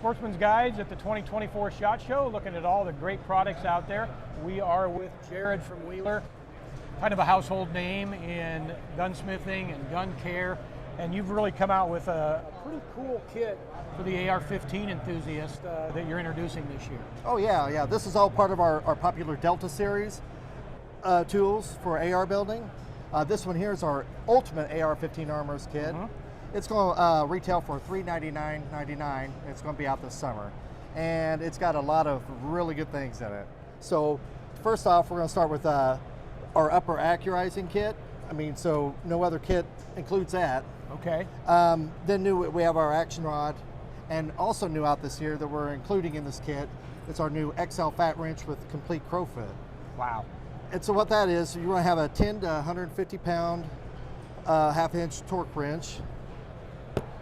Sportsman's Guides at the 2024 SHOT Show, looking at all the great products out there. We are with Jared from Wheeler, kind of a household name in gunsmithing and gun care, and you've really come out with a pretty cool kit for the AR-15 enthusiast that you're introducing this year. Oh yeah. This is all part of our popular Delta series tools for AR building. This one here is our ultimate AR-15 armors kit. It's going to retail for $399.99. It's going to be out this summer. And it's got a lot of really good things in it. So first off, we're going to start with our upper accurizing kit. So no other kit includes that. Okay. Then we have our action rod. And also new out this year that we're including in this kit, it's our new XL fat wrench with complete crowfoot. Wow. And so what that is, you're going to have a 10 to 150 pound half-inch torque wrench.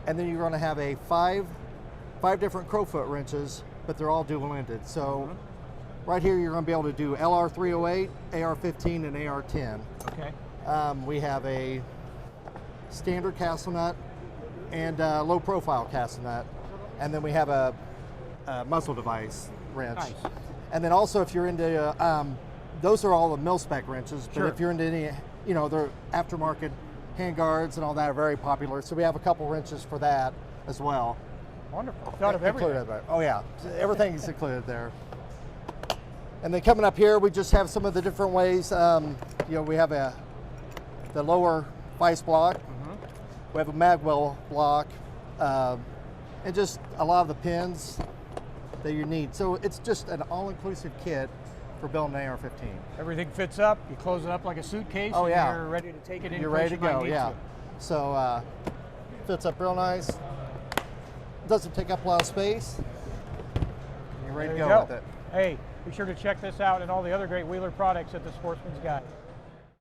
And then you're going to have a five different crowfoot wrenches, but they're all dual-ended. So right here you're going to be able to do LR308, AR-15, and AR-10. Okay. We have a standard castle nut and low-profile castle nut, and then we have a muzzle device wrench. Nice. And then also, if you're into those are all the mil-spec wrenches, but if you're into any, they're aftermarket hand guards and all that are very popular. So we have a couple wrenches for that as well. Wonderful. Thought of everything. Oh yeah, everything's included there. And then coming up here, we just have some of the different ways. We have the lower vice block. We have a magwell block, and just a lot of the pins that you need. So it's just an all-inclusive kit for building an AR-15. Everything fits up, you close it up like a suitcase, and you're ready to take it in. You're ready to go, yeah. So fits up real nice. Doesn't take up a lot of space. You're ready to go with it. Hey, be sure to check this out and all the other great Wheeler products at the Sportsman's Guide.